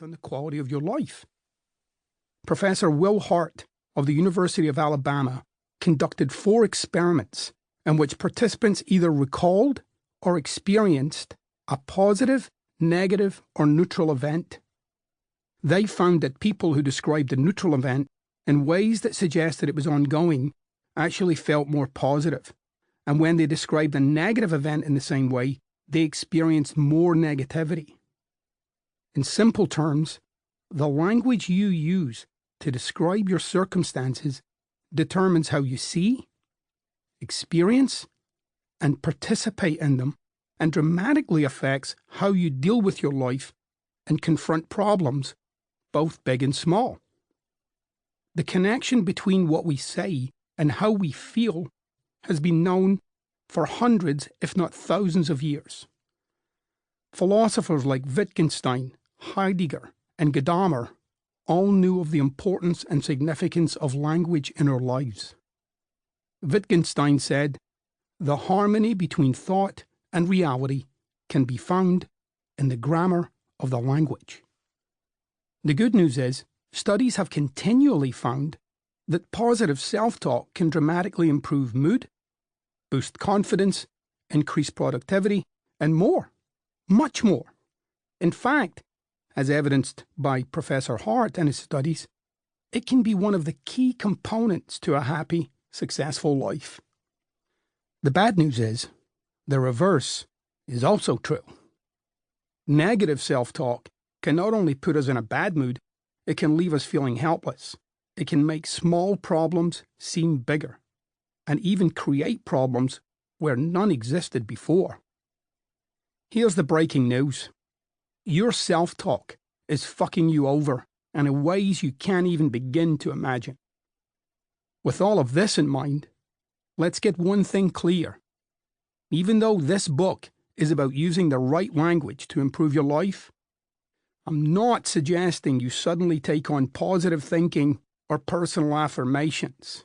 on the quality of your life. Professor Will Hart of the University of Alabama conducted 4 experiments in which participants either recalled or experienced a positive, negative, or neutral event. They found that people who described the neutral event in ways that suggested it was ongoing actually felt more positive, and when they described a negative event in the same way, they experienced more negativity. In simple terms, the language you use to describe your circumstances determines how you see, experience, and participate in them, and dramatically affects how you deal with your life and confront problems, both big and small. The connection between what we say and how we feel has been known for hundreds, if not thousands of years. Philosophers like Wittgenstein, Heidegger, and Gadamer all knew of the importance and significance of language in our lives. Wittgenstein said, "The harmony between thought and reality can be found in the grammar of the language." The good news is, studies have continually found that positive self-talk can dramatically improve mood, boost confidence, increase productivity, and more, much more. In fact, as evidenced by Professor Hart and his studies, it can be one of the key components to a happy, successful life. The bad news is, the reverse is also true. Negative self-talk can not only put us in a bad mood, it can leave us feeling helpless. It can make small problems seem bigger, and even create problems where none existed before. Here's the breaking news. Your self-talk is fucking you over and in ways you can't even begin to imagine. With all of this in mind, let's get one thing clear. Even though this book is about using the right language to improve your life, I'm not suggesting you suddenly take on positive thinking or personal affirmations.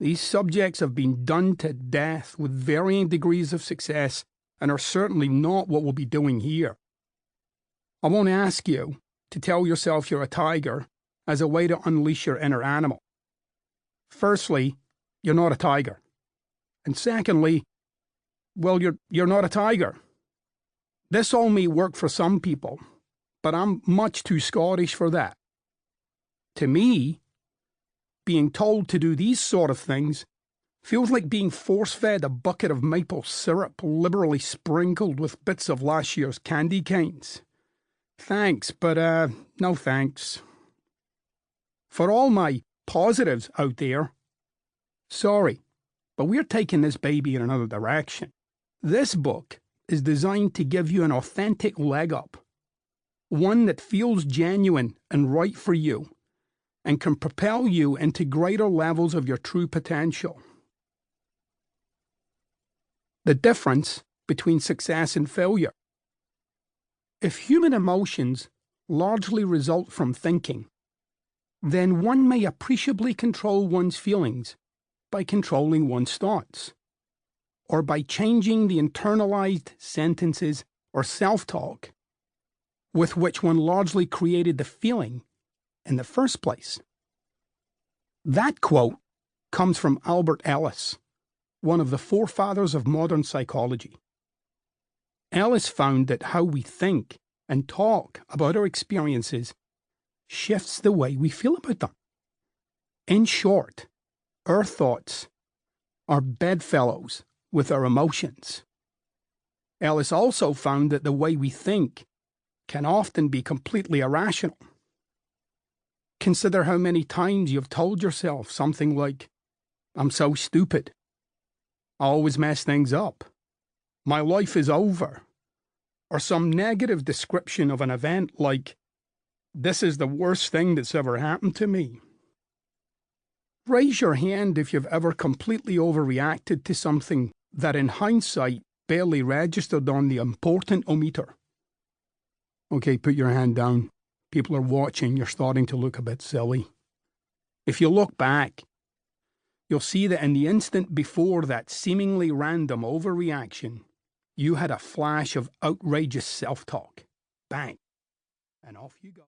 These subjects have been done to death with varying degrees of success and are certainly not what we'll be doing here. I won't ask you to tell yourself you're a tiger as a way to unleash your inner animal. Firstly, you're not a tiger. And secondly, well, you're not a tiger. This all may work for some people, but I'm much too Scottish for that. To me, being told to do these sort of things feels like being force-fed a bucket of maple syrup liberally sprinkled with bits of last year's candy canes. Thanks, but no thanks. For all my positives out there, sorry, but we're taking this baby in another direction. This book is designed to give you an authentic leg up, one that feels genuine and right for you, and can propel you into greater levels of your true potential. The difference between success and failure. If human emotions largely result from thinking, then one may appreciably control one's feelings by controlling one's thoughts, or by changing the internalized sentences or self-talk with which one largely created the feeling in the first place. That quote comes from Albert Ellis, one of the forefathers of modern psychology. Ellis found that how we think and talk about our experiences shifts the way we feel about them. In short, our thoughts are bedfellows with our emotions. Ellis also found that the way we think can often be completely irrational. Consider how many times you've told yourself something like, "I'm so stupid. I always mess things up. My life is over." Or some negative description of an event like, "This is the worst thing that's ever happened to me." Raise your hand if you've ever completely overreacted to something that in hindsight barely registered on the important-o-meter. Okay, put your hand down. People are watching. You're starting to look a bit silly. If you look back, you'll see that in the instant before that seemingly random overreaction, you had a flash of outrageous self-talk. Bang. and off you go.